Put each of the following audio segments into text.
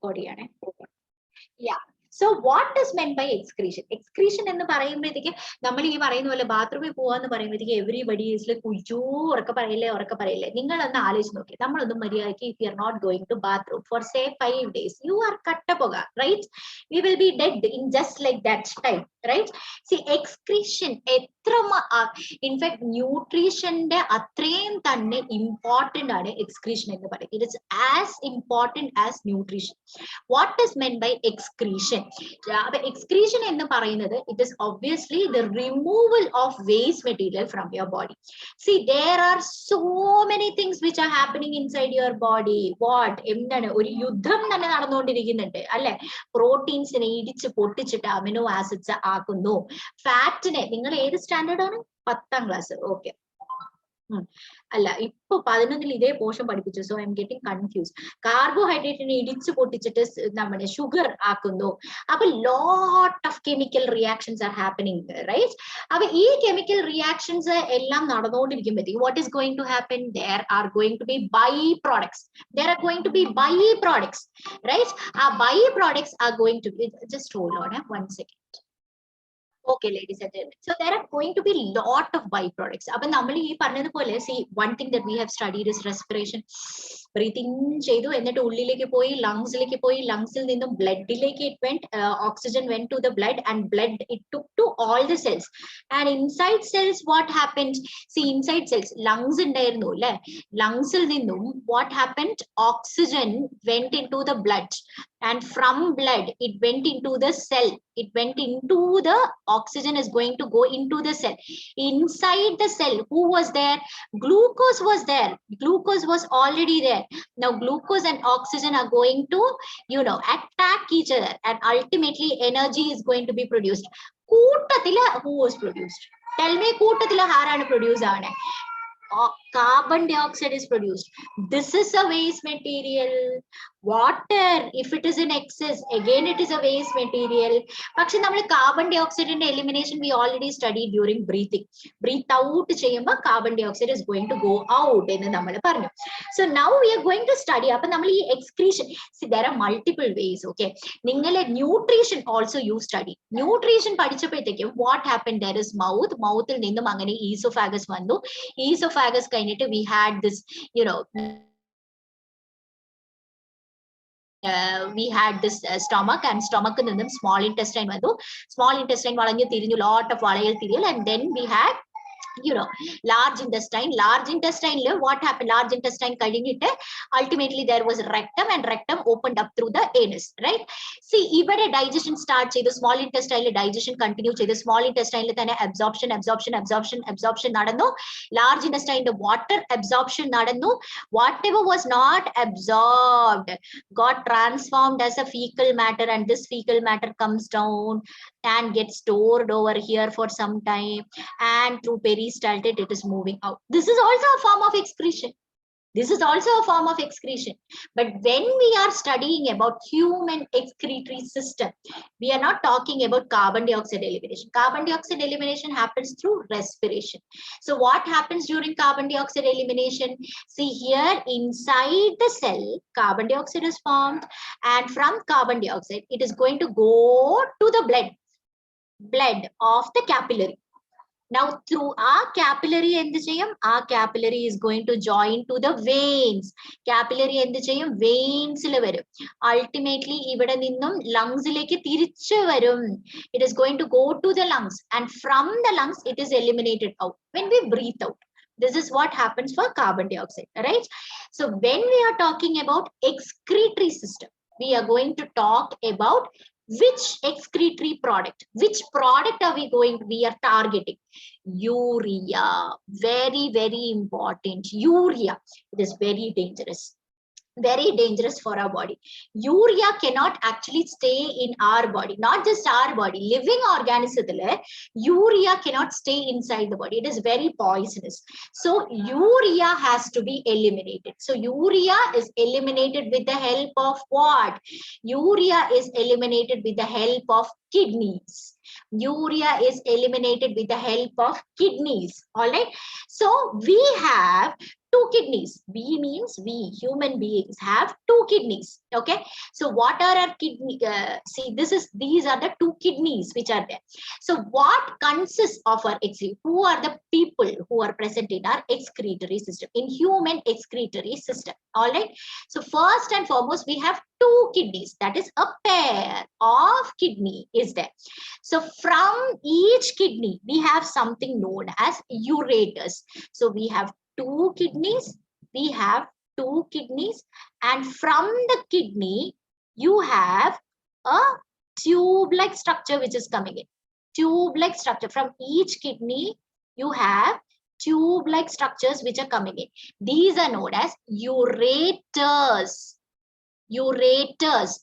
body. Yeah. So what is meant by excretion? Excretion എന്ന് പറയുമ്പോഴത്തേക്ക് നമ്മൾ ഈ പറയുന്ന പോലെ ബാത്റൂമിൽ പോവാന്ന് പറയുമ്പോഴത്തേക്ക് എവരിബഡി ഈസ് ലൈക്ക് കുഴിച്ചോ ഉറക്കെ പറയില്ലേ നിങ്ങളൊന്ന് ആലോചിച്ച് നോക്കി നമ്മളൊന്നും മര്യാദയ്ക്ക് if you are not going to bathroom for say 5 days you are കട്ടപ്പുക right we will be dead in just like that time right see excretion എത്ര ഇൻഫാക്ട് ന്യൂട്രീഷന്റെ അത്രയും തന്നെ ഇമ്പോർട്ടന്റ് ആണ് എക്സ്ക്രീഷൻ എന്ന് പറയുന്നത് it is as important as nutrition what is meant by excretion excretion ennu parayunnathu it is obviously the removal of waste material from your body see there are so many things which are happening inside your body what endana oru yuddham thanne nadannondirikkunnunde alle proteins ne idichu pottichittu amino acids aakunnu fat ne ningal edu standard aanu 10th class okay അല്ല ഇപ്പൊ 11ൽ ഇതേ portion പഠിപ്പിച്ചു so I'm getting confuse കാർബോഹൈഡ്രേറ്റിനെ ഇടിച്ചു പൊട്ടിച്ചിട്ട് നമ്മുടെ sugar ആക്കുന്നു അപ്പൊ lot of chemical reactions are happening right അപ്പൊ ഈ കെമിക്കൽ റിയാക്ഷൻസ് എല്ലാം നടന്നുകൊണ്ടിരിക്കുമ്പോഴത്തേക്ക് what is going to happen there are going to be byproducts right our byproducts are going to be just hold on 1 second. Okay, ladies and gentlemen. So there are going to be lot of byproducts. Appo nammal ee parnadupole see one thing that we have studied is respiration. Breathing chedu ennittu ullilekku poi lungs il ninnum blood ilekku it went oxygen went to the blood and blood it took to all the cells and inside cells what happened see inside cells lungs undayirunnu alle lungs il ninnum what happened oxygen went into the blood and from blood it went into the cell oxygen is going to go into the cell inside the cell who was there glucose was already there now glucose and oxygen are going to attack each other and ultimately energy is going to be produced koottathila who was produced tell me koottathila haaranu produce aane carbon dioxide is produced this is a waste material water if it is in excess again it is a waste material പക്ഷെ നമ്മൾ carbon dioxide ന്റെ elimination we already studied during breathe out ചെയ്യുമ്പോൾ carbon dioxide is going to go out എന്ന് നമ്മൾ പറഞ്ഞു so now we are going to study അപ്പോൾ നമ്മൾ ഈ excretion see there are multiple ways okay നിങ്ങൾ nutrition also you study nutrition പഠിച്ചപ്പോഴത്തേക്കും what happened there is mouth ൽ നിന്നും അങ്ങനെ esophagus വന്നു esophagus കഴിഞ്ഞിട്ട് we had this we had this stomach and stomach നിന്നും small intestine വന്നു small intestine വളഞ്ഞു തിരിഞ്ഞു lot of വളയൽ തിരിയൽ and then we had large intestine what happened large intestine കഴിഞ്ഞിട്ട് ultimately there was rectum and rectum opened up through the anus right see ഇവിടെ digestion start ചെയ്തു small intestine digestion continue ചെയ്തു small intestine തന്നെ absorption നടന്നു large intestine water absorption നടന്നു whatever was not absorbed got transformed as a fecal matter and this fecal matter comes down and gets stored over here for some time and through peristaltic it is moving out this is also a form of excretion but when we are studying about human excretory system we are not talking about carbon dioxide elimination happens through respiration so what happens during carbon dioxide elimination see here inside the cell carbon dioxide is formed and from carbon dioxide it is going to go to the blood of the capillary now through our capillary endu cheyum our capillary is going to join to the veins capillary endu cheyum veins il varum ultimately ivide ninnum lungs ilekku tirichu varum it is going to go to the lungs and from the lungs it is eliminated out when we breathe out this is what happens for carbon dioxide right so when we are talking about excretory system we are going to talk about which excretory product we are targeting urea very very important urea it is very dangerous for our body urea cannot actually stay in our body not just our body living organism urea cannot stay inside the body it is very poisonous so urea has to be eliminated so urea is eliminated with the help of what urea is eliminated with the help of kidneys urea is eliminated with the help of kidneys all right so we have two kidneys. We means we, human beings, have two kidneys. Okay. So what are our kidney? See, these are the two kidneys which are there. So what consists of our excretory? Who are the people who are present in our excretory system, in human excretory system? All right. So first and foremost, we have two kidneys. That is, a pair of kidney is there. So from each kidney, we have something known as ureters. So we have two kidneys, and from the kidney you have a tube-like structure which is coming in. Tube-like structure. From each kidney you have tube-like structures which are coming in. These are known as ureters.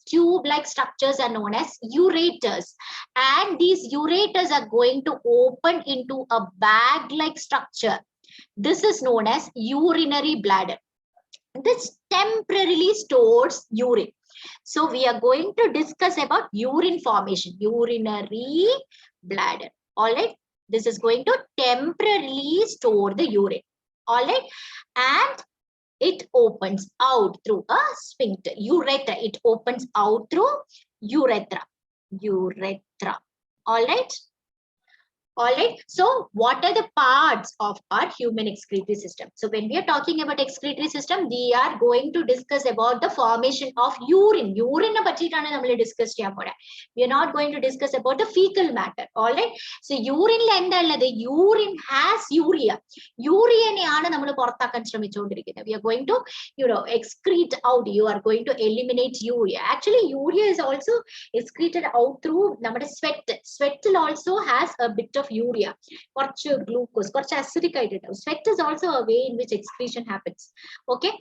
Tube-like structures are known as ureters, and these ureters are going to open into a bag-like structure. This is known as urinary bladder. This temporarily stores urine. So we are going to discuss about urine formation, urinary bladder. All right. This is going to temporarily store the urine. All right. And it opens out through a sphincter, urethra. It opens out through urethra. All right. All right. So what are the parts of our human excretory system? So when we are talking about excretory system, we are going to discuss about the formation of urine. Urine discuss. We are not going to discuss about the fecal matter. All right. So urine has urea. Urea we are going to, excrete out. You are going to eliminate urea. Actually, urea is also excreted out through sweat. Sweat also has a bit of urea, glucose, acidic. Sweat is also a way in which excretion happens. Okay,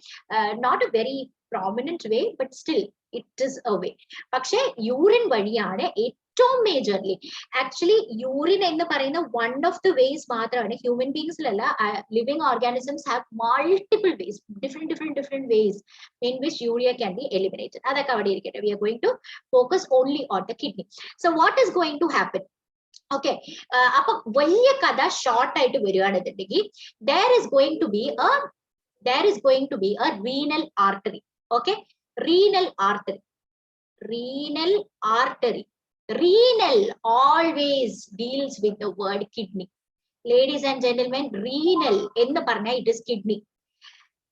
not a very prominent way, but still it is a way. Pakshe urine vadiyana majorly. Actually, urine in the one of the ways human beings, living organisms have multiple ways, different ways in which urea can be eliminated. We are going to focus only on the kidney. So what is going to happen? Okay, short there is going to be a renal artery. Okay, renal artery. Renal always deals with the word kidney. Ladies and gentlemen, renal in the parna, it is kidney.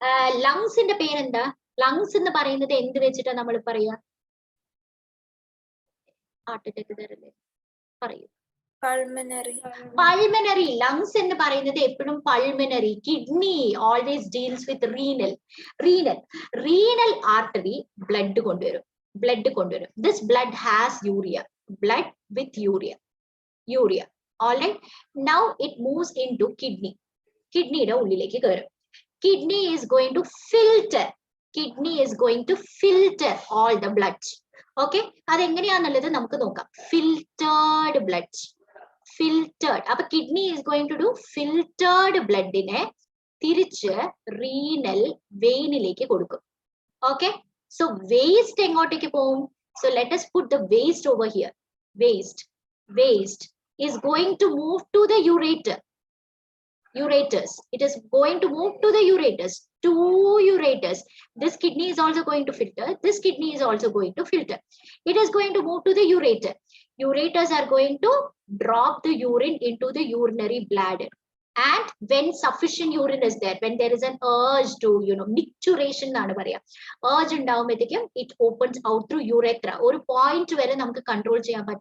Lungs in the parenda, lungs in the parenda, the end vechita namal paraya. Heart attack there. Pulmonary. Lungs in the pulmonary. Kidney always deals with renal. Renal artery, blood kondu. This blood has urea. Blood with urea. All right. Now it moves into kidney. Kidney is going to filter. All the blood. Okay. Filtered blood. Filtered. Appa kidney is going to do filtered blood in a renal vein. Okay. So waste. So let us put the waste over here. Waste is going to move to the ureters. It is going to move to the ureters. Two ureters. This kidney is also going to filter. This kidney is also going to filter. It is going to move to the ureter. Ureters are going to drop the urine into the urinary bladder. And when sufficient urine is there, when there is an urge to, micturition, urge it opens out through urethra. Or a point where we control,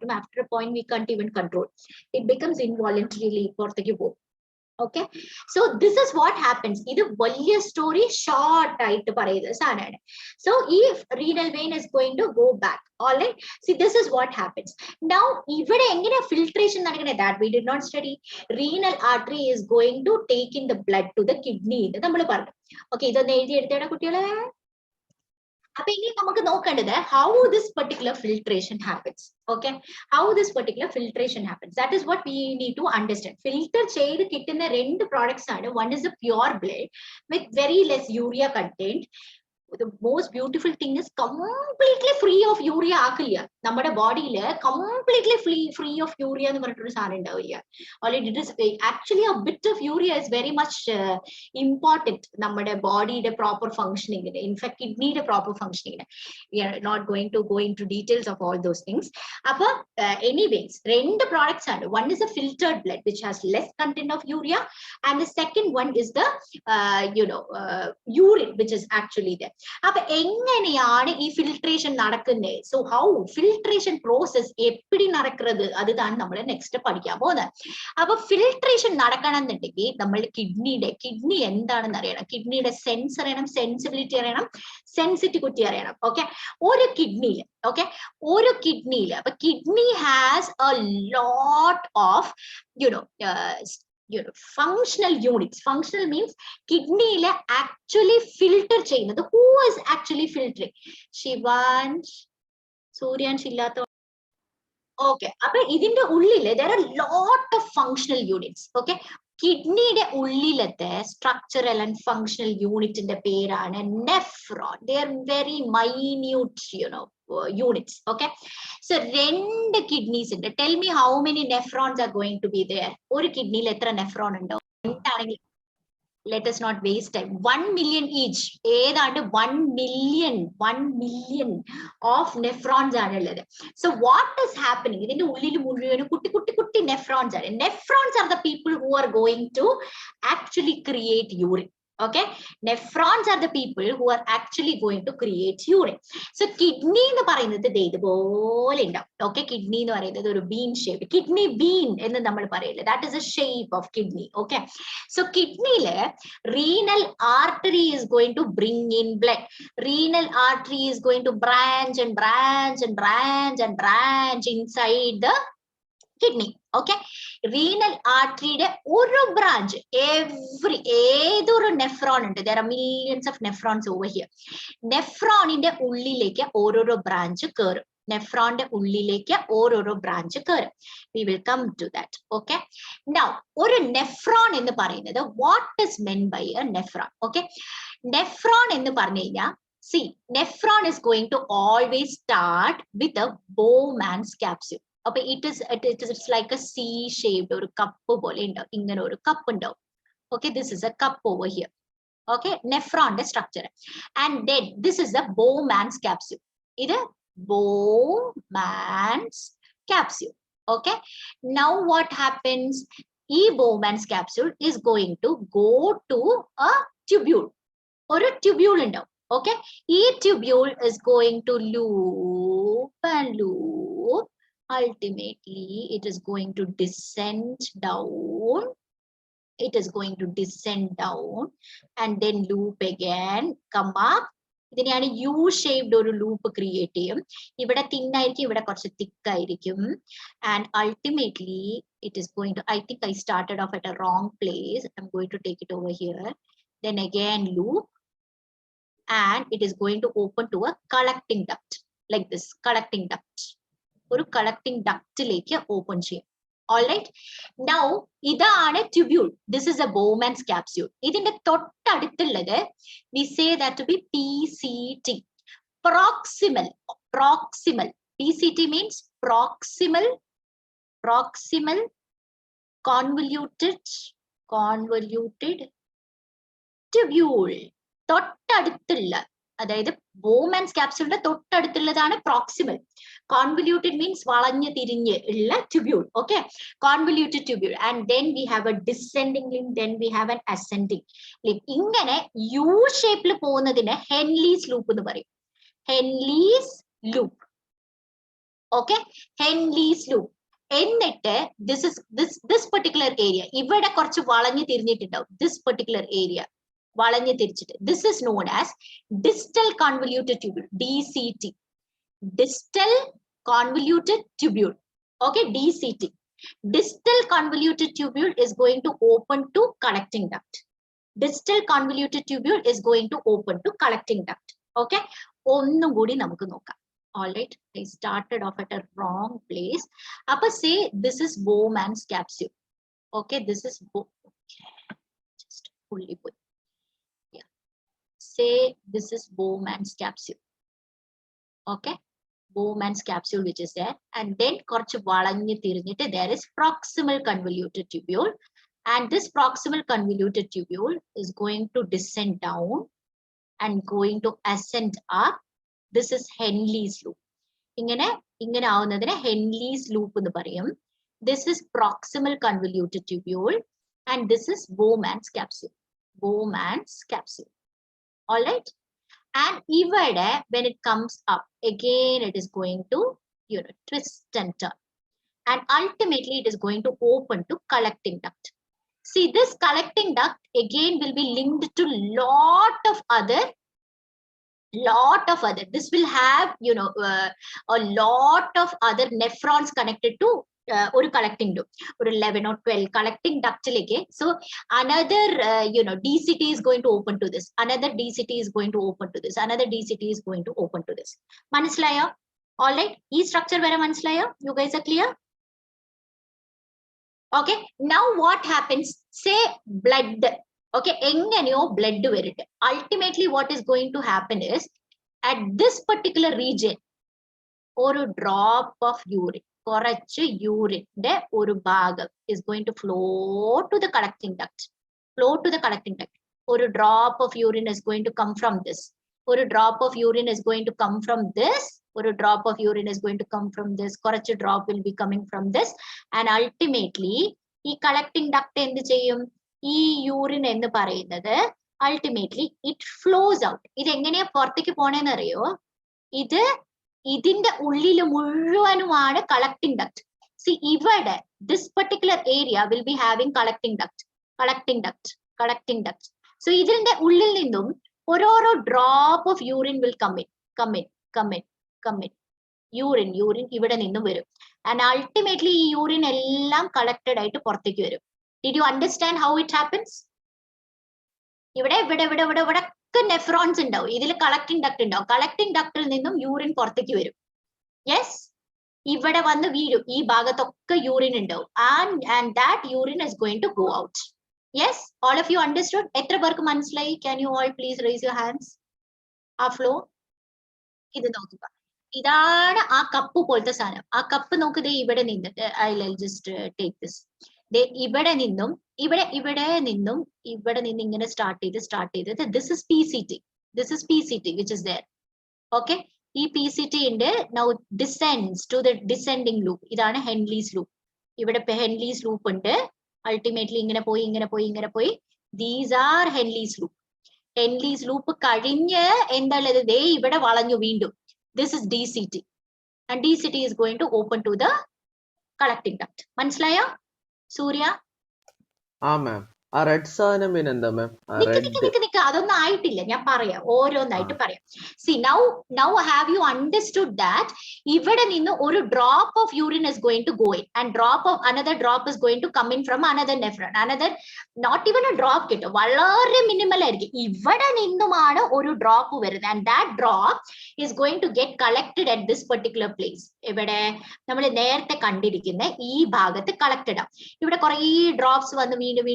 after a point we can't even control. It becomes involuntarily. Okay, so this is what happens. This is story short. So if renal vein is going to go back, all right. See, this is what happens. Now, even filtration that we did not study. Renal artery is going to take in the blood to the kidney. Okay, how this particular filtration happens. Okay, how this particular filtration happens. That is what we need to understand. Filter shade kit in the products. One is the pure blood with very less urea content. The most beautiful thing is completely free of urea. നമ്മുടെ ബോഡിയിൽ completely free of urea എന്ന് പറഞ്ഞിട്ടൊരു സാധനം ഉണ്ടാവില്ല. Already it is actually a bit of urea is very much important നമ്മുടെ ബോഡിയുടെ proper ഫംഗ്ഷനിങ്ങിന്, in fact കിഡ്നിയുടെ പ്രോപ്പർ ഫംഗ്ഷനിങ്ങിന്. We are not going to go into details of all those things. അപ്പൊ എനിവേസ് രണ്ട് പ്രോഡക്ട്സ് ആണ്. One is a filtered blood which has less content of urea, and the second one is the urine which is actually ദർ. അപ്പൊ എങ്ങനെയാണ് ഈ filtration നടക്കുന്നത്? So how filtration process എപ്പിടി നടക്കുന്നത്, അതാണ് നമ്മൾ നെക്സ്റ്റ് പഠിക്കാൻ പോകുന്നത്. അപ്പൊ ഫിൽട്രേഷൻ നടക്കണം എന്നുണ്ടെങ്കിൽ നമ്മൾ കിഡ്നി എന്താണെന്ന് അറിയണം, കിഡ്നിയുടെ സെൻസ് അറിയണം, സെൻസിബിലിറ്റി അറിയണം, സെൻസിറ്റിവിറ്റി അറിയണം. ഓക്കെ, ഒരു കിഡ്നിയിൽ അപ്പൊ kidney has a lot of functional units. Functional means കിഡ്നിയിലെ ആക്ച്വലി ഫിൽട്ടർ ചെയ്യുന്നത്. Who is actually filtering? Shivansh, Suryansh ഇല്ലാത്ത. ഓക്കെ, അപ്പൊ ഇതിന്റെ ഉള്ളില് there are lot of functional units. Okay, കിഡ്നിയുടെ ഉള്ളിലത്തെ സ്ട്രക്ചറൽ ആൻഡ് ഫങ്ഷണൽ യൂണിറ്റിന്റെ പേരാണ് nephron. They are very minute units. Okay, so രണ്ട് കിഡ്നീസ് ഉണ്ട്. Tell me how many nephrons are going to be there? ഒരു കിഡ്നിയിൽ എത്ര നെഫ്രോൺ ഉണ്ടോ? എന്താണെങ്കിൽ let us not waste time. 1 million each. ഏതാണ്ട് 1 million of nephrons ആണുള്ളത്. So what is happening? ഇതിന്റെ ഉള്ളിൽ മുഴുവനും കുട്ടി nephrons ആണ്. Nephrons are the people who are going to actually create urine. Okay, nephrons are the people who are actually going to create urine. So kidney എന്ന് പറയുന്നത് ഇതുപോലെ ഉണ്ടാവും. Okay, kidney എന്ന് പറയുന്നത് ഒരു bean shape, kidney bean എന്ന് നമ്മൾ പറയില്ല. That is a shape of kidney. Okay, so kidneyയിലെ renal artery is going to bring in blood. Renal artery is going to branch inside the kidney. Okay, renal artery ഒരു branch ഏതൊരു nephron ഉണ്ട്. there are millions of nephrons over here. നെഫ്രോണിന്റെ ഉള്ളിലേക്ക് ഓരോരോ branch കയറും. നെഫ്രോണിന്റെ ഉള്ളിലേക്ക് ഓരോരോ branch കയറും. we will come to that. Okay, now ഒരു നെഫ്രോൺ എന്ന് പറയുന്നത് what is meant by a nephron? Okay, nephron എന്ന് പറഞ്ഞു കഴിഞ്ഞാൽ see, nephron is going to always start with a Bowman's capsule. അപ്പൊ it's like a C shaped ഒരു cup പോലെ ഉണ്ടാവും. ഇങ്ങനെ ഒരു കപ്പ് ഉണ്ടാവും. Okay, this is a cup over here. Okay, nephronന്റെ structure. And then this is the Bowman's capsule. ഇത് Bowman's capsule. Okay, now what happens? ഈ Bowman's capsule is going to go to a tubule. ഒരു tubule ഉണ്ടാവും. Okay, ഈ tubule is going to loop and loop. Ultimately, it is going to descend down. It is going to descend down and then loop again, come up. ഇതിനെയാണ് U shaped ഒരു loop create ചെയ്യും. ഇവിടെ thin ആയിരിക്കും, ഇവിടെ കുറച്ച് thick ആയിരിക്കും. And ultimately it is going to, I think I started off at a wrong place. I am going to take it over here. Then again loop and it is going to open to a collecting duct like this. Collecting duct. ഒരു collecting ഡക്റ്റിലേക്ക് open ചെയ്യും. Alright, now ഇതാണ് tubule. This is a Bowman's capsule. ഇതിന്റെ തൊട്ടടുത്തുള്ളത് we say that to be PCT, proximal. PCT means proximal convoluted tubule. തൊട്ടടുത്തുള്ള, അതായത് Bowman's ക്യാപ്സ്യൂളിന്റെ തൊട്ടടുത്തുള്ളതാണ് proximal. Convoluted means വളഞ്ഞു തിരിഞ്ഞ് ഉള്ള tubule. Okay, convoluted tubule. And then we have A descending limb, then we have an ascending limb. ഇങ്ങനെ U ഷേപ്പിൽ പോകുന്നതിന് Henley's loop എന്ന് പറയും. Henley's loop. Okay, Henley's loop. എന്നിട്ട് ദിസ് പെർട്ടിക്കുലർ ഏരിയ ഇവിടെ കുറച്ച് വളഞ്ഞു തിരിഞ്ഞിട്ടുണ്ടാവും. ദിസ് പെർട്ടിക്കുലർ ഏരിയ വളഞ്ഞു തിരിച്ചിട്ട്, this is known as distal convoluted tubule, DCT. Distal convoluted tubule. Okay, DCT. Distal convoluted tubule is going to open to collecting duct. Distal convoluted tubule is going to open to collecting duct. Okay, ഒന്നും കൂടി നമുക്ക് നോക്കാം. All right, I started off at a wrong place. Appa say this is Bowman's capsule. Okay, this is just fully put. Say this is Bowman's capsule. Okay, Bowman's capsule which is there, and then there is proximal convoluted tubule, and this proximal convoluted tubule is going to descend down and going to ascend up. This is Henle's loop. Henle's loop. This is proximal convoluted tubule, and this is Bowman's capsule. Bowman's capsule. All right. And even when it comes up, again it is going to twist and turn. And ultimately it is going to open to collecting duct. See, this collecting duct again will be linked to lot of other. This will have a lot of other nephrons connected to or collecting duct, or 11 or 12 collecting duct. So another DCT is going to open to this, another DCT is going to open to this, another DCT is going to open to this. Manaslaya? All right, e structure where Manaslaya? You guys are clear? Okay, now what happens? Say blood. Okay, blood verite. Ultimately, what is going to happen is, at this particular region, or a drop of urine, urine is going to flow to the collecting duct. Or a drop of urine is going to come from this. Or a drop of urine is going to come from this. Or a drop of urine is going to come from this. Korachu drop will be coming from this. And ultimately, e collecting duct endu cheyyum? E urine ennu parayunnathu, ultimately it flows out. Idu enganeya porthekku ponennu ariyo? Idu idinte ullile muzhuvanumana collecting duct. See, ivade this particular area will be having collecting duct. So idinte ullil nindum oru drop of urine will come in. Urine ivide ninnu varum, and ultimately urine ellam collected aayittu porthekku varum. Did you understand how it happens? Ivide nephrons undav, idile collecting duct undav, collecting duct il ninnum urine porthekku varum. Yes, ivide vannu veerum, ee bhagathokke urine undav, and that urine is going to go out. Yes, all of you understood? Etra perku manasilayi? Can you all please raise your hands? Aa flow idu nokkuka. ഇതാണ് ആ cup പോലത്തെ സാധനം. ആ cup നോക്ക് ഇവിടെ നിന്നിട്ട് I'll just take this. ഇവിടെ നിന്നും ഇങ്ങനെ സ്റ്റാർട്ട് ചെയ്ത് this is PCT which is there. Okay, ഈ PCT ഉണ്ട്. Now descends to the descending loop. ഇതാണ് Henle's loop. ഇവിടെ Henle's loop ഉണ്ട്. Ultimately ഇങ്ങനെ പോയി these are Henle's loop കഴിഞ്ഞ് എന്താള്ളത് ഇവിടെ വളഞ്ഞു വീണ്ടും. This is DCT, and DCT is going to open to the collecting duct. Manslaya? Surya? Ma'am. A red സാധനം എന്താ മാം? അതൊന്നും ആയിട്ടില്ല, ഞാൻ പറയാം, ഓരോന്നായിട്ട് പറയാം. See, now have you understood that ഇവിടെ നിന്ന് ഒരു drop of urine is going to go in, and another drop is going to come in from another nephron, not even a drop കിട്ടോ, വളരെ മിനിമൽ ആയിരിക്കും. ഇവിടെ നിന്നുമാണ് ഒരു ഡ്രോപ്പ് വരുന്നത്, and that drop is going to get collected at this particular place. ഇവിടെ നമ്മൾ നേരത്തെ കണ്ടിരിക്കുന്ന ഈ ഭാഗത്ത് കളക്റ്റഡ് ആണ്. ഇവിടെ കുറേ ഡ്രോപ്സ് വന്ന് വീണ്ടും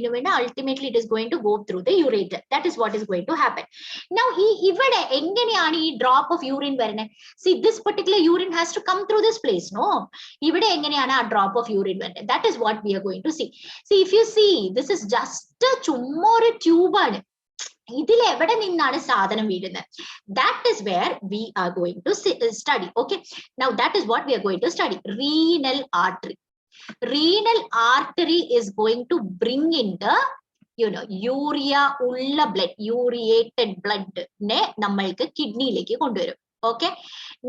ultimately it is going to go through the ureter. That is what is going to happen. Now ivade enganeyanu ee drop of urine varane? See, this particular urine has to come through this place, no? Ivade enganeyanu aa drop of urine varane? That is what we are going to see. See, if you see, this is just a chumma oru tube aanu. ഇതിൽ എവിടെ നിന്നാണ് സാധനം വീഴുന്നത്? That is where we are going to study. Okay, now that is what we are going to study. Renal artery is going to bring in the urea ulla blood, ureated blood ne nammalku kidney like konduvarum. Okay,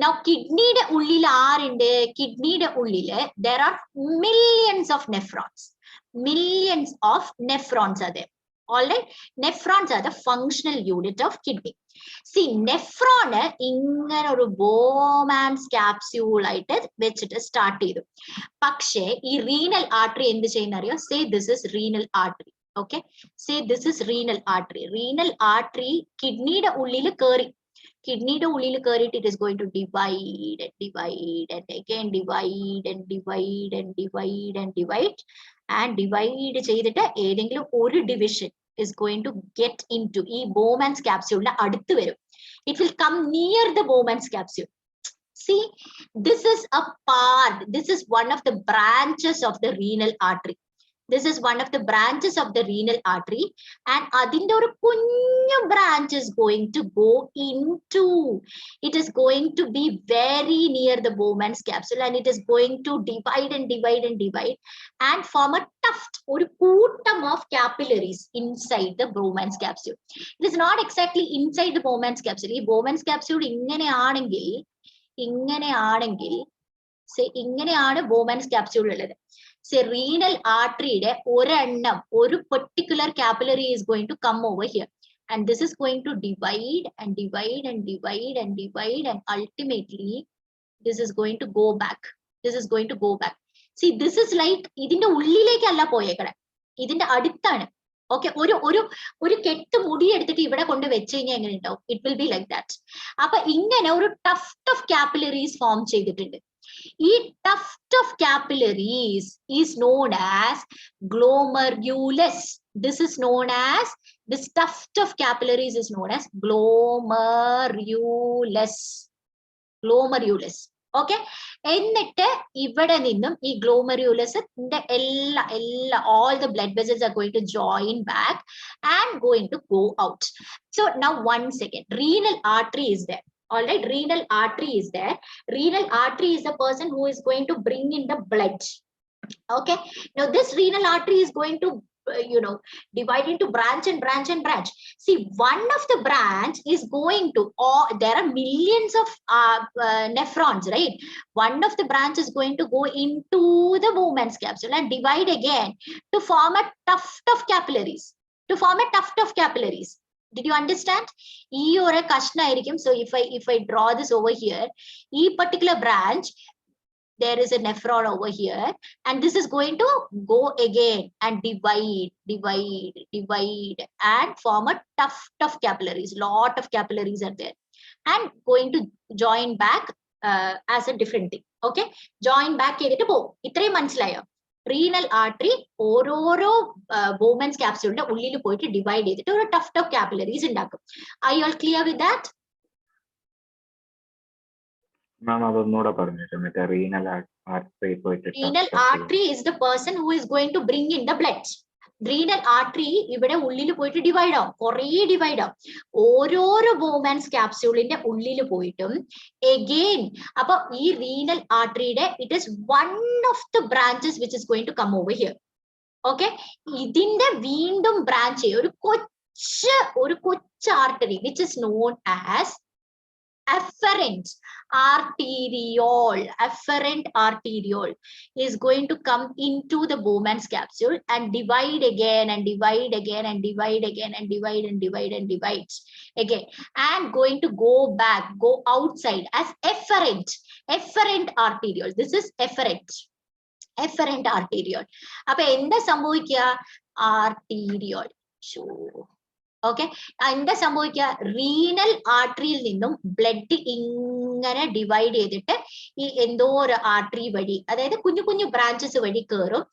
now kidney de ullil aarinde? Kidney de ullil there are millions of nephrons are there. All right, nephrons are the functional unit of kidney. See, nephron ingane oru Bowman's capsule aite vechittu start cheyidu. Pakshe ee renal artery endu cheyyunariyo? Say this is renal artery. Okay, say this is renal artery. Renal artery kidney de ullil keri, it is going to divide and again divide ചെയ്തിട്ട് ഏതെങ്കിലും ഒരു division is going to get into ഈ Bowman's capsule അടുത്ത് വരും. It will come near the Bowman's capsule. See, This is a part, this is one of the branches of the renal artery. This is one of the branches of the renal artery, and adinte oru kunju branch is going to go into, it is going to be very near the Bowman's capsule, and it is going to divide and divide and divide and form a tuft, oru kootam of capillaries inside the Bowman's capsule. It is not exactly inside the Bowman's capsule. Ee Bowman's capsule ഇങ്ങനെയാണെങ്കിൽ ഇങ്ങനെയാണ് Bowman's capsule ഉള്ളത്. Say renal artery ഒരു particular capillary is going to come over here, and this is going to divide and divide and divide and divide, and ultimately this is going to go back. This is going to go back. See, this is like ഇതിന്റെ ഉള്ളിലേക്കല്ല പോയേക്കണേ, ഇതിന്റെ അടുത്താണ്. Okay, ഒരു കെട്ട് മുടി എടുത്തിട്ട് ഇവിടെ കൊണ്ട് വെച്ച് കഴിഞ്ഞാൽ എങ്ങനെ ഉണ്ടാവും? It will be like that. അപ്പൊ ഇങ്ങനെ ഒരു tuft of capillaries form ചെയ്തിട്ടുണ്ട്. ഈ tuft of capillaries is known as glomerulus. This is known as, this tuft of capillaries is known as glomerulus. Glomerulus. Okay, എന്നിട്ട് ഇവിടെ നിന്നും ഈ ഗ്ലോമർയുലസിന്റെ all the blood vessels are going to join back and going to go out. So now one second, renal artery is there. All right, renal artery is there. Renal artery is the person who is going to bring in the blood. Okay, now this renal artery is going to divide into branch and branch and branch. See, one of the branch is going to, there are millions of nephrons, right? One of the branch is going to go into the Bowman's capsule and divide again to form a tuft of capillaries. Did you understand? So if I draw this over here, this particular branch, there is a nephron over here, and this is going to go again and divide and form a tuft of capillaries. Lot of capillaries are there, and going to join back as a different thing. Okay, join back ചെയ്തിട്ട് പോകും. ഇത്രയും മനസ്സിലായോ? Renal artery ഓരോരോ Bowman's capsule ന്റെ ഉള്ളിൽ പോയിട്ട് divide ചെയ്തിട്ട് ഒരു tuft of capillaries ഉണ്ടാക്കും. Are you all clear with that? Ma'am, അതൊന്നുകൂടെ പറഞ്ഞിട്ട് renal artery പോയിട്ട്, renal artery is the person who is going to bring in the blood. Renal artery ഇവിടെ ഉള്ളിൽ പോയിട്ട് ഡിവൈഡ് ആവും, കുറേ ഡിവൈഡ് ആവും, ഓരോരോ Bowman's capsuleന്റെ ഉള്ളിൽ പോയിട്ടും again. അപ്പൊ ഈ renal arteryയുടെ it is one of the branches which is going to come over here. Okay, ഇതിന്റെ വീണ്ടും branch ഒരു കൊച്ചു artery which is known as afferent arteriole is going to come into the Bowman's capsule and divide again and divide again and divide again and divide and divide and divide again, and going to go back, go outside as efferent arteriole. This is efferent arteriole. അപ്പൊ എന്താ സംഭവിക്കുക? arteriole. Okay, എന്താ സംഭവിക്കുക? Renal ആർട്ടറിയിൽ നിന്നും blood ഇങ്ങനെ divide ചെയ്തിട്ട് ഈ എന്തോ ഒരു ആർട്ടറി വഴി, അതായത് കുഞ്ഞു കുഞ്ഞു ബ്രാഞ്ചസ് വഴി കയറും.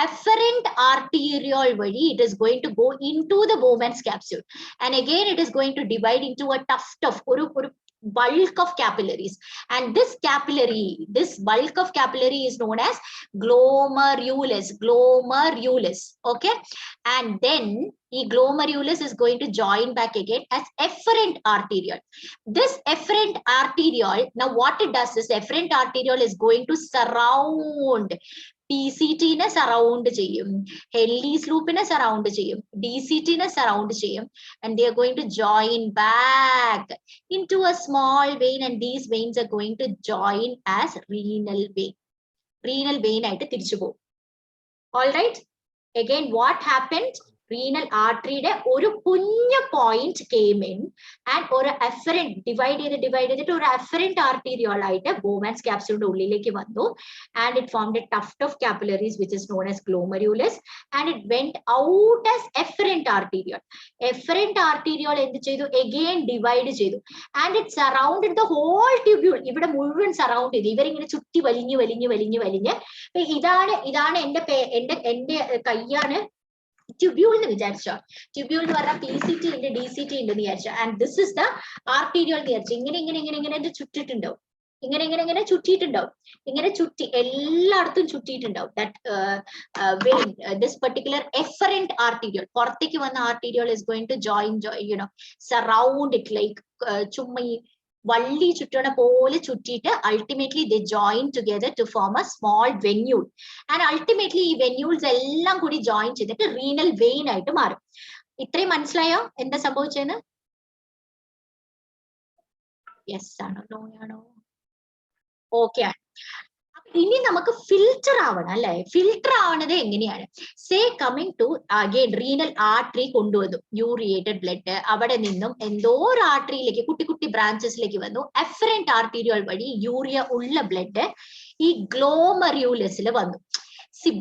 Afferent arteriole വഴി it is going to go into the Bowman's capsule, and again it is going to divide into a tuft of ഒരു bulk of capillaries, and this bulk of capillary is known as glomerulus. Okay, and then the glomerulus is going to join back again as efferent arteriole. This efferent arteriole, now what it does is efferent arteriole is going to surround PCT നെ surround ചെയ്യും, ഹെല്ലീസ് ലൂപ്പിനെ surround ചെയ്യും, DCT നെ surround ചെയ്യും, and they are going to join back into a small vein, and these veins are going to join as renal vein ആയിട്ട് തിരിച്ചു പോകും. All right, again what happened? renal artery ഒരു കുഞ്ഞു point came in and ഒരു afferent divide ചെയ്തിട്ട് ഒരു afferent arteriole ആയിട്ട് Bowman's capsule ഉള്ളിലേക്ക് വന്നു, and it formed a tuft of capillaries which is known as glomerulus, and it went out as efferent arteriole. Efferent arteriole എന്ത് ചെയ്തു? again divide ചെയ്തു, and it surrounded the whole tubule. ഇവിടെ മുഴുവൻ surround ചെയ്തു, ഇവരിങ്ങനെ ചുറ്റി വലിഞ്ഞ് ഇതാണ് എന്റെ കയ്യാണ് tubule എന്ന് വിചാരിച്ചോ. tubule എന്ന് പറഞ്ഞാൽ PCT ഉണ്ട്, DCT ഉണ്ട് എന്ന് വിചാരിച്ചോ, and this is the arteriole എന്ന് വിചാരിച്ചു. ഇങ്ങനെ ചുറ്റിട്ടുണ്ടോ? ഇങ്ങനെ ചുറ്റിയിട്ടുണ്ടാവും. ഇങ്ങനെ ചുറ്റി എല്ലായിടത്തും ചുറ്റിയിട്ടുണ്ടാവും. That vein, this particular efferent arteriole, പുറത്തേക്ക് വന്ന arteriole is going to surround it like ചുമ്മാ ഈ വള്ളി ചുറ്റണ പോലെ ചുറ്റിയിട്ട് ultimately they join together to form a small venule, and ultimately ഈ venules എല്ലാം കൂടി join ചെയ്തിട്ട് renal vein ആയിട്ട് മാറും. ഇത്രയും മനസ്സിലായോ എന്താ സംഭവിച്ചെന്ന്? യെസ് ആണോ നോ ആണോ? ഓക്കെ ആണ്. ഇനി നമുക്ക് ഫിൽറ്റർ ആവണം അല്ലെ? ഫിൽറ്റർ ആവണത് എങ്ങനെയാണ്? Say coming to again renal artery കൊണ്ടുവന്നു യൂറിയേറ്റഡ് ബ്ലഡ്, അവിടെ നിന്നും എന്തോ ഒരു ആർട്ടറിയിലേക്ക് കുട്ടി കുട്ടി ബ്രാഞ്ചസിലേക്ക് വന്നു. എഫറന്റ് ആർട്ടീരിയോൾ വഴി യൂറിയ ഉള്ള ബ്ലഡ് ഈ ഗ്ലോമറ്യൂലസിൽ വന്നു.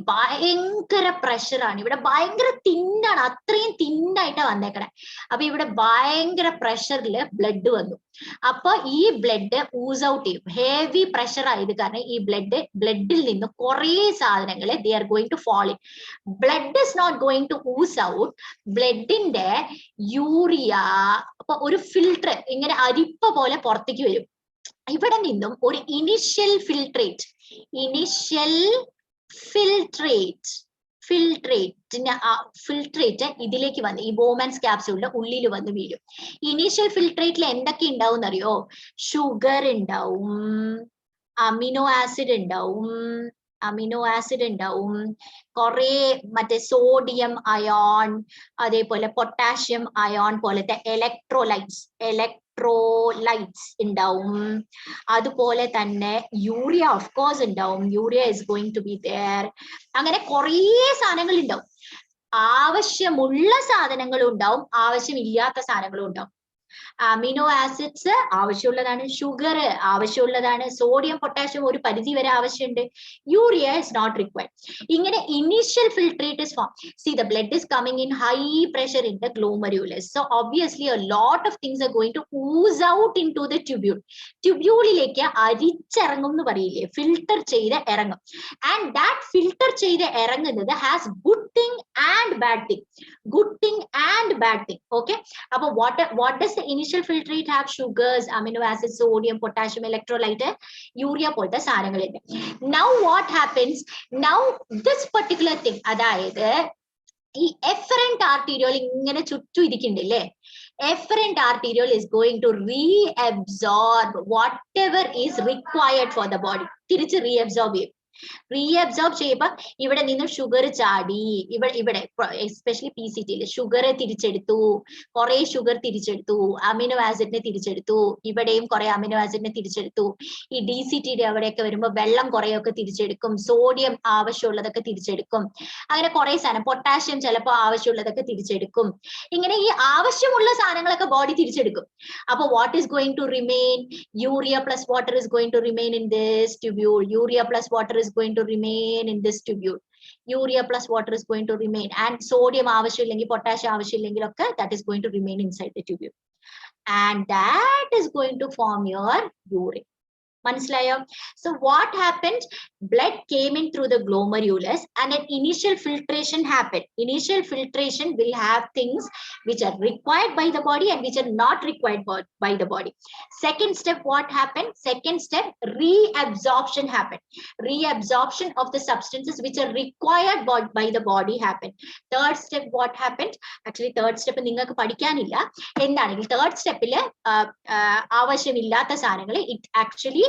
ഭയങ്കര പ്രഷറാണ് ഇവിടെ, ഭയങ്കര തിന്നാണ്, അത്രയും തിന്നായിട്ടാ വന്നേക്കണേ. അപ്പൊ ഇവിടെ ഭയങ്കര പ്രഷറിൽ ബ്ലഡ് വന്നു. അപ്പൊ ഈ ബ്ലഡ് ഊസ് ഔട്ട് ചെയ്യും. ഹെവി പ്രഷർ ആയത് കാരണം ഈ ബ്ലഡിൽ നിന്ന് കുറെ സാധനങ്ങൾ they are going to fall in. Blood is not going to ooze out. ബ്ലഡിന്റെ യൂറിയ അപ്പൊ ഒരു ഫിൽട്ടർ ഇങ്ങനെ അരിപ്പ പോലെ പുറത്തേക്ക് വരും. ഇവിടെ നിന്നും ഒരു ഇനിഷ്യൽ ഫിൽട്രേറ്റ് ഇതിലേക്ക് വന്ന് ഈ ബോമാൻസ് ക്യാപ്സ്യൂളിന്റെ ഉള്ളിൽ വന്ന് വീഴും. ഇനീഷ്യൽ ഫിൽട്രേറ്റിൽ എന്തൊക്കെ ഉണ്ടാവും എന്നറിയോ? ഷുഗർ ഉണ്ടാവും, അമിനോ ആസിഡ് ഉണ്ടാവും, കുറെ മറ്റേ സോഡിയം അയോൺ, അതേപോലെ പൊട്ടാഷ്യം അയോൺ പോലത്തെ ഇലക്ട്രോലൈറ്റ്സ് ഉണ്ടാവും. അതുപോലെ തന്നെ യൂറിയ ഓഫ് കോഴ്സ് ഉണ്ടാവും. Urea is going to be there. അങ്ങനെ കുറേ സാധനങ്ങൾ ഉണ്ടാവും. ആവശ്യമുള്ള സാധനങ്ങളും ഉണ്ടാവും, ആവശ്യമില്ലാത്ത സാധനങ്ങളും ഉണ്ടാവും. അമിനോ ആസിഡ്സ് ആവശ്യമുള്ളതാണ്, ഷുഗർ ആവശ്യമുള്ളതാണ്, സോഡിയം പൊട്ടാഷ്യം ഒരു പരിധി വരെ ആവശ്യമുണ്ട്, യൂറിയ ഇസ് നോട്ട് റിക്വയർഡ്. ഇങ്ങനെ initial filtrate is form. See the blood is coming in high pressure in the glomerulus. So obviously a lot of things are going to ooze out into the tubule. ട്യൂബ്യൂളിലേക്ക് അരിച്ചിറങ്ങും എന്ന് പറയില്ലേ, filter ചെയ്ത് ഇറങ്ങും. And that filter ചെയ്ത് ഇറങ്ങുന്നത് has good thing and bad thing. Okay, അപ്പൊ what does the initial filtrate have? Sugars, amino acids, sodium, potassium, electrolyte, urea പോലത്തെ സാധനങ്ങളുണ്ട്. Now what happens? Now this particular thing, അതായത് ഈ efferent arteriole ഇങ്ങനെ ചുറ്റും ഇരിക്കുന്നുണ്ടല്ലേ, efferent arteriole is going to reabsorb whatever is required for the body. തിരിച്ച് reabsorb ചെയ്യും. Reabsorb ചെയ്യുമ്പോൾ ഇവിടെ നിന്നും ഷുഗർ ചാടി, ഇവിടെ എസ്പെഷ്യലി PCT ഷുഗർ തിരിച്ചെടുത്തു, കുറെ ഷുഗർ തിരിച്ചെടുത്തു, അമിനോ ആസിഡിനെ തിരിച്ചെടുത്തു, ഇവിടെയും കുറെ അമിനോ ആസിഡിനെ തിരിച്ചെടുത്തു. ഈ DCTയുടെ അവിടെയൊക്കെ വരുമ്പോൾ വെള്ളം കുറെയൊക്കെ തിരിച്ചെടുക്കും, സോഡിയം ആവശ്യമുള്ളതൊക്കെ തിരിച്ചെടുക്കും, അങ്ങനെ കുറെ സാധനം, പൊട്ടാഷ്യം ചിലപ്പോൾ ആവശ്യമുള്ളതൊക്കെ തിരിച്ചെടുക്കും. ഇങ്ങനെ ഈ ആവശ്യമുള്ള സാധനങ്ങളൊക്കെ ബോഡി തിരിച്ചെടുക്കും. അപ്പൊ what is going to remain? Urea plus water is going to remain in this tubule. Urea plus water is going to remain in this tubule. Urea plus water is going to remain, and sodium avashyillengi potassium avashyillengi okke that is going to remain inside the tubule, and that is going to form your urine. മനസ്സിലായോ? So what happened? Blood came in through the glomerulus and an initial filtration happened. Initial filtration will have things which are required by the body and which are not required by the body. Second step, what happened? Second step, reabsorption happened. Reabsorption of the substances which are required by the body happened. Third step, what happened? Actually third step നിങ്ങൾക്ക് പഠിക്കാനില്ല. എന്താണെങ്കിൽ third stepല് ആവശ്യമില്ലാത്ത സാധനങ്ങൾ it actually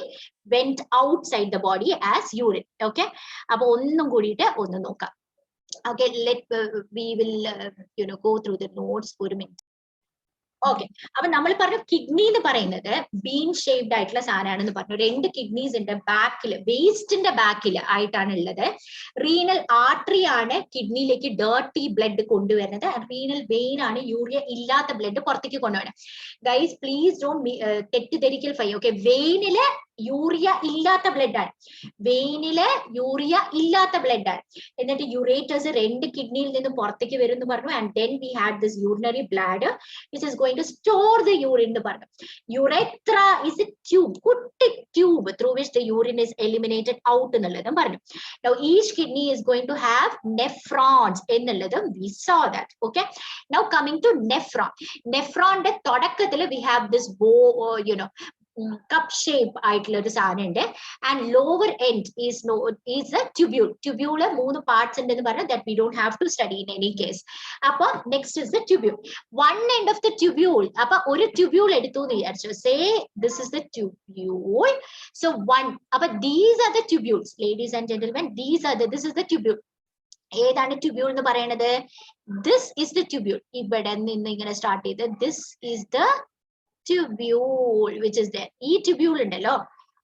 went outside the body as urine. Okay, അപ്പൊ ഒന്നും കൂടിയിട്ട് ഒന്ന് നോക്കാം. Okay, we will go through the notes ഒരു minute. Okay, അപ്പൊ നമ്മൾ പറഞ്ഞു കിഡ്നി എന്ന് പറയുന്നത് ബീൻ ഷേപ്ഡ് ആയിട്ടുള്ള സാധനമാണെന്ന് പറഞ്ഞു. 2 കിഡ്നീസ് ഉണ്ട് ബാക്കില്, വേസ്റ്റിന്റെ ബാക്കിൽ ആയിട്ടാണ് ഉള്ളത്. റീനൽ ആർട്ടറി ആണ് കിഡ്നിയിലേക്ക് ഡേർട്ടി ബ്ലഡ് കൊണ്ടുവരുന്നത്. റീനൽ വെയിൻ ആണ് യൂറിയ ഇല്ലാത്ത ബ്ലഡ് പുറത്തേക്ക് കൊണ്ടുവരുന്നത്. ഗൈസ് പ്ലീസ് ഡോണ്ട് തെറ്റിദ്ധരിക്കൽ ഫൈ. ഓക്കെ, വെയിനില് യൂറിയ ഇല്ലാത്ത ബ്ലഡ് ആണ്, എന്നിട്ട് യുറേറ്റേഴ്സ് 2 കിഡ്നിയിൽ നിന്ന് പുറത്തേക്ക് വരും എന്ന് പറഞ്ഞു. And then we had this urinary bladder which is going to store the urine എന്ന് പറഞ്ഞു. യുറേത്ര ഇസ് എ ട്യൂബ്, കുട്ടി tube through which the urine is eliminated out എന്നുള്ളതും പറഞ്ഞു. Now each kidney is going to have nephrons എന്നുള്ളതും we saw that. Okay, now coming to nephron. Nephronന്റെ തുടക്കത്തിൽ we have this cup shape ആയിട്ടുള്ള ഒരു സാധനം ഉണ്ട് and lower end is a tubule. Tubule മൂന്ന് parts ഉണ്ട് എന്ന് പറഞ്ഞാൽ that we don't have to study in any case. അപ്പോൾ next is the tubule. One end of the tubule. അപ്പോൾ ഒരു tubule എടുത്തു എന്ന് വിചാരിച്ചു. Say this is the tubule. So one. അപ്പോൾ these are the tubules, ladies and gentlemen. This is the tubule. ഏതാണ് tubule എന്ന് പറയുന്നത്? This is the tubule. ഇവിടെ നിന്ന് ഇങ്ങനെ സ്റ്റാർട്ട് ചെയ്ത് this is the tubule which is there. ഈ tubule ഉണ്ടല്ലോ,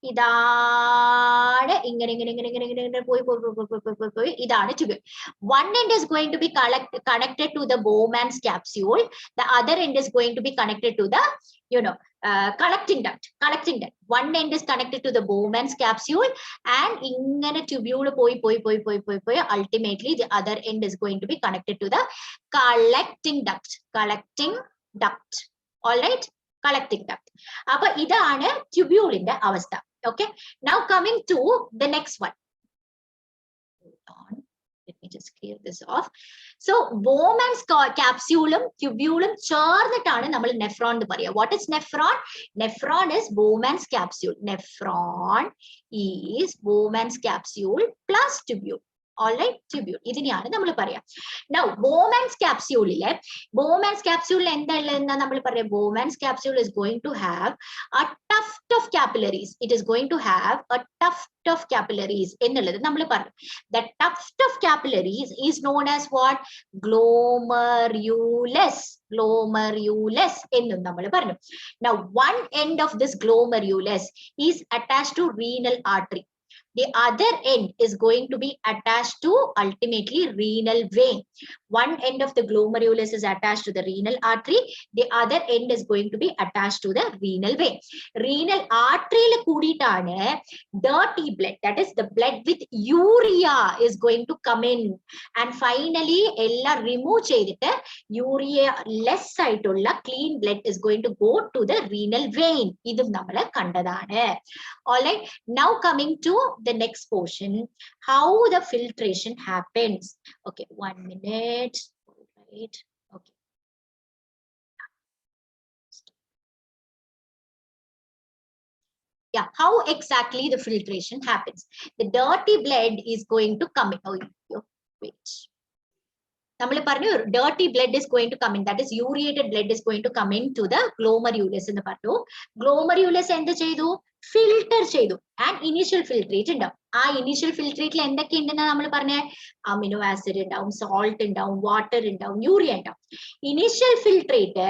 ഇതാണ് ഇങ്ങനെ ഇങ്ങനെ ഇങ്ങനെ ഇങ്ങനെ ഇങ്ങനെ പോയി ഇതാണ് tubule. One end is going to be connected to the Bowman's capsule. The other end is going to be connected to the collecting duct. One end is connected to the Bowman's capsule and ingane tubule poi ultimately the other end is going to be connected to the collecting duct. All right, collecting duct. Appo idana tubule inde avastha. Okay, now coming to the next one. Let me just clear this off. So Bowman's capsule tubule ചേർന്നിട്ടാണ് നമ്മൾ nephron എന്ന് പറയുക. What is nephron? Nephron is Bowman's capsule. Nephron is Bowman's capsule plus tubule. All right, tubule. ഇതിനെയാണ് നമ്മൾ പറയാ. Now Bowman's capsule എന്താണെന്ന് നമ്മൾ പറയാം. Bowman's capsule is going to have a tuft of capillaries. It is going to have a tuft of capillaries എന്നുള്ളത് നമ്മൾ പറഞ്ഞു. The tuft of capillaries is known as what? Glomerulus എന്നും നമ്മൾ പറഞ്ഞു. Now one end of this glomerulus is attached to renal artery. The other end is going to be attached to ultimately renal vein. One end of the glomerulus is attached to the renal artery. The other end is going to be attached to the renal vein. Renal artery le kooditane dirty blood, that is the blood with urea, is going to come in and finally ella remove cheyidittu urea less aayittulla clean blood is going to go to the renal vein. Idum nammal kandadane. All right, now coming to the next portion, how the filtration happens. Okay, 1 minute. All right. Okay. Yeah, how exactly the filtration happens? The dirty blood is going to come in. Oh, wait. Dirty blood is going to come in, that is uriated blood is going to come into the glomerulus എന്ന് പറഞ്ഞു. Glomerulus എന്ത് ചെയ്തു? Filter ചെയ്തു. And initial filtrate ഉണ്ടാവും. ആ initial ഫിൽട്രേറ്റിൽ എന്തൊക്കെ ഉണ്ടെന്ന് നമ്മൾ പറഞ്ഞ അമിനോ ആസിഡ് ഉണ്ടാവും, സോൾട്ട് ഉണ്ടാവും, വാട്ടർ ഉണ്ടാവും, യൂറിയ ഉണ്ടാവും. ഇനീഷ്യൽ ഫിൽട്രേറ്റ്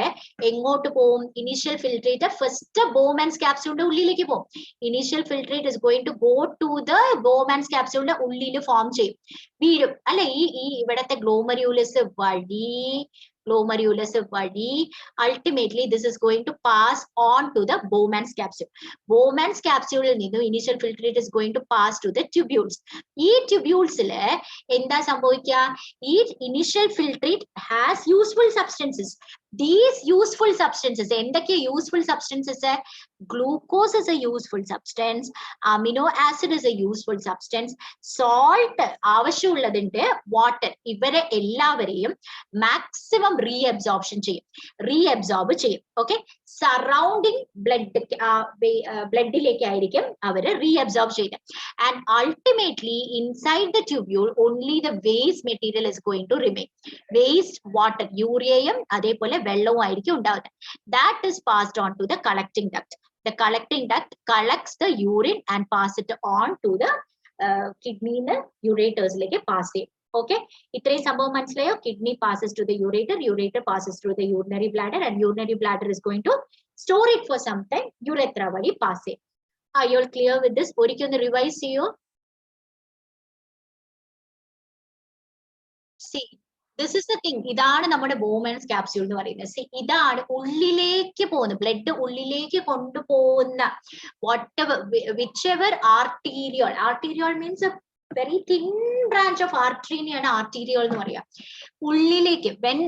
എങ്ങോട്ട് പോകും? ഇനീഷ്യൽ ഫിൽട്രേറ്റ് ഫസ്റ്റ് ബോമാൻസ് ക്യാപ്സ്യൂളിന്റെ ഉള്ളിലേക്ക് പോകും. Initial filtrate is going to go to the Bowman's ക്യാപ്സ്യൂളിന്റെ ഉള്ളിൽ ഫോം ചെയ്യും, വീഴും അല്ലെ. ഈ ഇവിടത്തെ ഗ്ലോമർയൂലസ് വഴി ultimately this is going to pass on to the Bowman's capsule. Bowman's capsule ninnu initial filtrate is going to pass to the tubules. Ee tubules le endha sambhavikka? Ee initial filtrate has useful substances. These useful substances, endakke useful substances? Glucose is a useful substance, amino acid is a useful substance, salt avashyulladinte, water, ivare ellavareyum maximum reabsorb ചെയ്യും. Okay, surrounding blood bloodilekku ആയിരിക്കും അവർ reabsorb ചെയ്യുക. And ultimately inside the tubule only the waste material is going to remain. Waste water, ureum അതേപോലെ വെള്ളവും ആയിരിക്കും ഉണ്ടാവുന്നത്. That is passed on to the collecting duct. The collecting duct collects the urine and pass it on to the kidney ureters like pass it. Okay, ഇത്രയും സംഭവം മനസ്സിലായോ? Kidney passes to the ureter passes through the urinary bladder, and urinary bladder is going to store it for some time. Urethra vadi pass it. Are you all clear with this? ഒരിക്കൽ ഒന്ന് revise ചെയ്യോ? See, this is the thing. ഇതാണ് നമ്മുടെ Bowman's capsule എന്ന് പറയുന്നത്. See, ഇതാണ് ഉള്ളിലേക്ക് പോകുന്ന ബ്ലഡ് ഉള്ളിലേക്ക് കൊണ്ടുപോകുന്ന whatever whichever arterial means a very thin branch of artery ആണ് arterial എന്ന് പറയാം. ഉള്ളിലേക്ക് when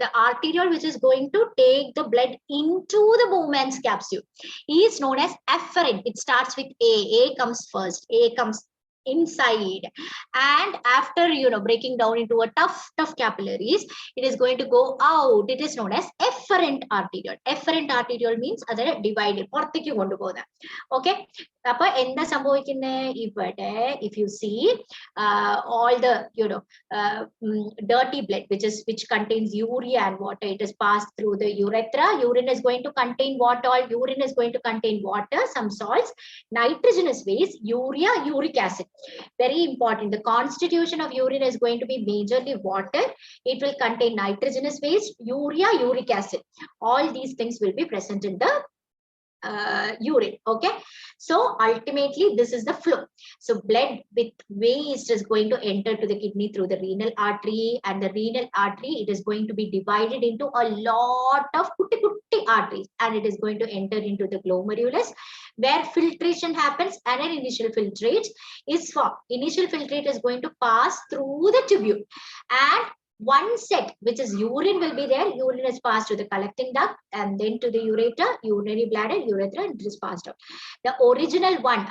the arterial which is going to take the blood into the Bowman's capsule is known as afferent. It starts with A comes first. A comes inside, and after breaking down into a tough capillaries, it is going to go out. It is known as efferent arteriole. Efferent arteriole means other divided. Okay. If you see all the dirty blood which contains urea and water, it is passed through the urethra. Urine is going to contain what all? Urine is going to contain water, some salts, nitrogenous base, urea, uric acid. Very important. The constitution of urine is going to be majorly water. It will contain nitrogenous base, urea, uric acid. All these things will be present in the urine. Okay, so ultimately this is the flow. So blood with waste is going to enter to the kidney through the renal artery, and the renal artery, it is going to be divided into a lot of kutti arteries, and it is going to enter into the glomerulus, where filtration happens, and an initial filtrate is formed. Initial filtrate is going to pass through the tubule, and one set, which is urine, will be there. Urine is passed to the collecting duct, and then to the ureter, urinary bladder, urethra, and it is passed out. The original one,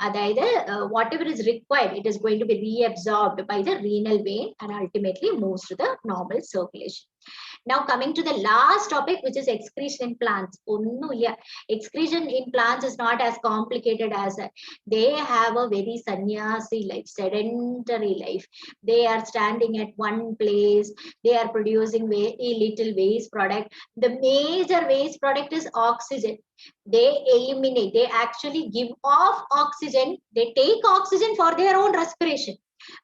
whatever is required, it is going to be reabsorbed by the renal vein and ultimately moves to the normal circulation. Now coming to the last topic, which is excretion in plants. Excretion in plants is not as complicated as they have a very sannyasi life, sedentary life. They are standing at one place. They are producing very little waste product. The major waste product is oxygen. They eliminate, they actually give off oxygen. They take oxygen for their own respiration.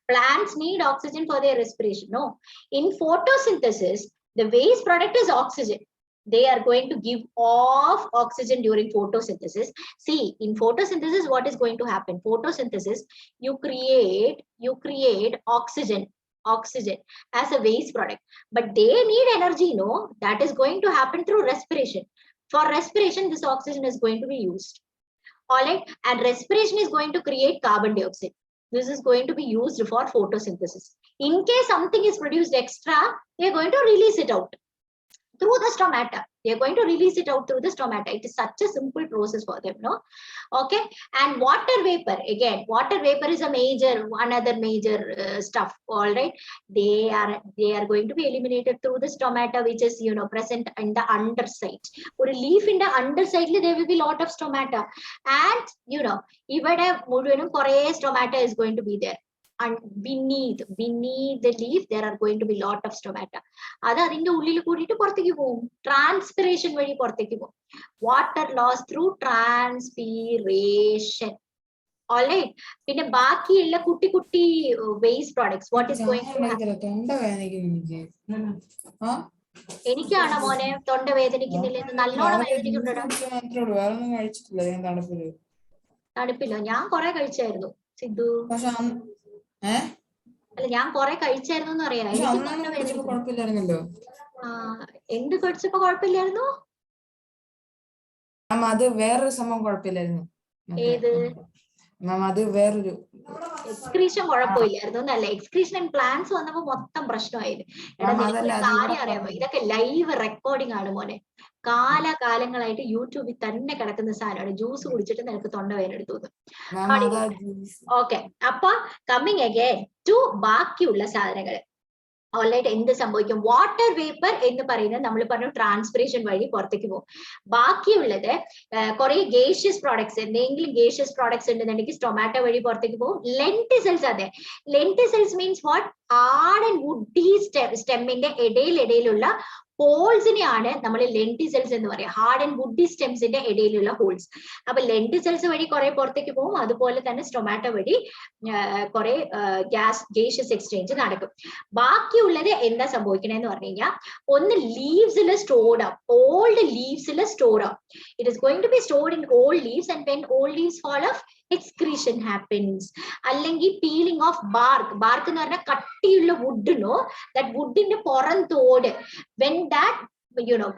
Plants need oxygen for their respiration. No, in photosynthesis, the waste product is oxygen. They are going to give off oxygen during photosynthesis. See, in photosynthesis, what is going to happen? Photosynthesis, you create oxygen as a waste product, but they need energy. No, that is going to happen through respiration. For respiration, this oxygen is going to be used. All right, and respiration is going to create carbon dioxide. This is going to be used for photosynthesis. In case something is produced extra, they are going to release it out through the stomata. They are going to release it out through the stomata. It is such a simple process for them, no? Okay. And water vapor, again, water vapor is another major stuff. All right. They are going to be eliminated through the stomata, which is present in the underside. Or a leaf in the underside, there will be a lot of stomata, and even stomata is going to be there. And beneath the leaf, there are going to be a lot of stomata. Transpiration. Water loss through transpiration. All right. In a baki kutti waste products, what is going to happen? എനിക്കാണോ മോനെ തൊണ്ട വേദനിക്കുന്നില്ലെന്ന്? നല്ലോണം വേദനിക്കുന്നുണ്ടോ? തണുപ്പില്ലോ? ഞാൻ കുറെ കഴിച്ചായിരുന്നു സിദ്ധു. അല്ല, ഞാൻ കുറെ കഴിച്ചായിരുന്നു എന്ന് അറിയാം. എന്ത് കഴിച്ചപ്പോ കുഴപ്പമില്ലായിരുന്നു? അത് വേറൊരു സംഭവം കുഴപ്പമില്ലായിരുന്നു. ഏത്? അത് വേറൊരു എക്സ്ക്രീഷൻ കുഴപ്പമില്ലായിരുന്നു എന്നല്ല. എക്സ്ക്രീഷൻ ഇൻ പ്ലാന്റ്സ് വന്നപ്പോ മൊത്തം പ്രശ്നമായിരുന്നു. കാര്യം അറിയാമോ, ഇതൊക്കെ ലൈവ് റെക്കോർഡിംഗ് ആണ് മോനെ. കാലകാലങ്ങളായിട്ട് യൂട്യൂബിൽ തന്നെ കിടക്കുന്ന സാധനമാണ്. ജ്യൂസ് കുടിച്ചിട്ട് നിനക്ക് തൊണ്ടവേദന എടുത്തു. ഓക്കെ, അപ്പൊ കമ്മിങ് അഗൈൻ ടു ബാക്കിയുള്ള സാധനങ്ങൾ. ഓൾറൈറ്റ്, എന്ത് സംഭവിക്കും? വാട്ടർ വേപ്പർ എന്ന് പറയുന്നത് നമ്മൾ പറഞ്ഞു ട്രാൻസ്പിറേഷൻ വഴി പുറത്തേക്ക് പോകും. ബാക്കിയുള്ളത് കുറെ ഗേഷ്യസ് പ്രോഡക്ട്സ്, എന്തെങ്കിലും ഗേഷ്യസ് പ്രോഡക്ട്സ് ഉണ്ടെന്നുണ്ടെങ്കിൽ സ്റ്റൊമാറ്റോ വഴി പുറത്തേക്ക് പോകും. ലെന്റിസെൽസ്, അതെ, lenticels means what? Hard and woody സ്റ്റെമ്മിന്റെ ഇടയിലുള്ള ഹോൾസിനെയാണ് നമ്മൾ ലെന്റിസെൽസ് എന്ന് പറയാം. ഹാർഡ് ആൻഡ് വുഡി സ്റ്റെംസിന്റെ ഇടയിലുള്ള ഹോൾസ്. അപ്പൊ ലെന്റിസെൽസ് വഴി കുറെ പുറത്തേക്ക് പോകും. അതുപോലെ തന്നെ സ്റ്റൊമാറ്റോ വഴി കുറെ ഗേഷ്യസ് എക്സ്ചേഞ്ച് നടക്കും. ബാക്കിയുള്ളത് എന്താ സംഭവിക്കണെന്ന് പറഞ്ഞു കഴിഞ്ഞാൽ, ഒന്ന് ലീവ്സിൽ സ്റ്റോർഡ് ആവും. ഓൾഡ് ലീവ്സിൽ സ്റ്റോർ ആവും. It is going to be stored in old leaves, and when old leaves fall off, excretion happens. അല്ലെങ്കിൽ peeling of bark എന്ന് പറഞ്ഞാൽ കട്ടിയുള്ള വുഡിനോ, that വുഡിന്റെ പുറം തോട്, when that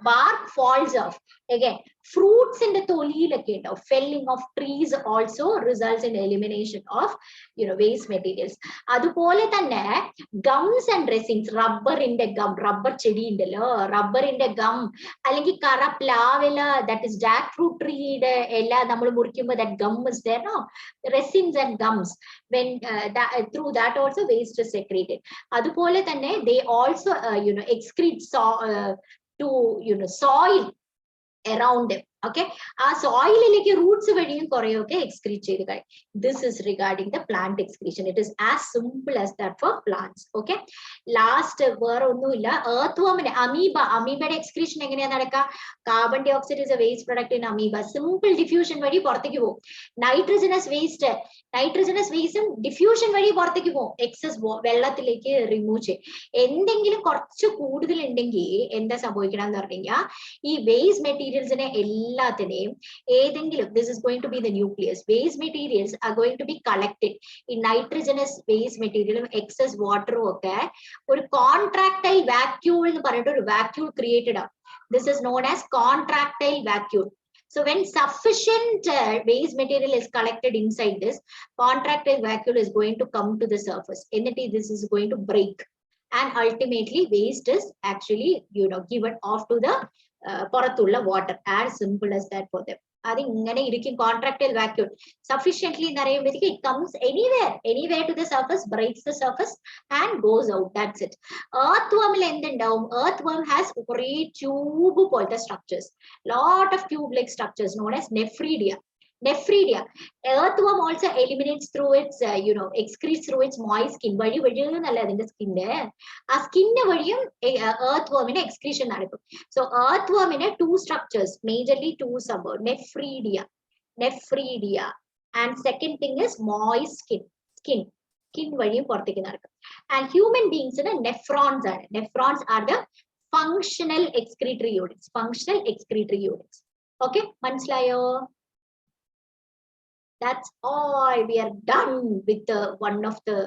bark falls off. Again, fruits in the tolilake, felling of trees also results in elimination of waste materials. Adupole thanne gums and resins, rubber in the gum, rubber chedi indallo, rubber in the gum, allengi kara plavela, that is jackfruit tree ide ella nammal murikkumbo that gum is there, no, resins and gums, when through that also waste is secreted. Adupole thanne they also excrete to soil around them. Okay, soil roots excrete. This is regarding the plant excretion. It is as simple as that for plants. Okay, last earthworm, amoeba excretion carbon dioxide is a waste product in amoeba. Simple diffusion nitrogenous waste diffusion excess വെള്ളത്തിലേക്ക് remove ചെയ്യും. എന്തെങ്കിലും കുറച്ച് കൂടുതൽ ഉണ്ടെങ്കിൽ എന്താ സംഭവിക്കണം എന്ന് പറഞ്ഞു കഴിഞ്ഞാൽ ഈ waste materials എല്ലാത്തിനെയും ഏതെങ്കിലും, this is going to be the nucleus, waste materials are going to be collected in nitrogenous waste material, excess water ഒക്കെ ഒരു contractile vacuole എന്ന് പറഞ്ഞിട്ട് ഒരു vacuole created ആണ്. This is known as contractile vacuole. So when sufficient waste material is collected inside this, contractile vacuole is going to come to the surface. And this is going to break, and ultimately waste is actually given off to the പുറത്തുള്ള water. As simple as that for them. അത് ഇങ്ങനെ ഇരിക്കും contractile vacuole. Sufficiently എന്ന് പറയുമ്പോഴത്തേക്ക് it comes anywhere to the surface, breaks the surface and goes out. That's it. Earthworm എന്തുണ്ടാവും? Earthworm has കുറേ tube പോലത്തെ structures, lot of tube-like structures known as nephridia. Earthworm also eliminates through its excretes through its moist skin. വഴി വഴിയെന്നല്ല അതിന്റെ skin, ആ skin വഴിയും earthworm excretion നടക്കും. So earthworm two structures, majorly two suburbs, nephridia, and second thing is moist skin വഴിയും പുറത്തേക്ക് നടക്കും. And human beings nephrons are the functional excretory units. Okay, മനസ്സിലായോ? That's all. We are done with one of the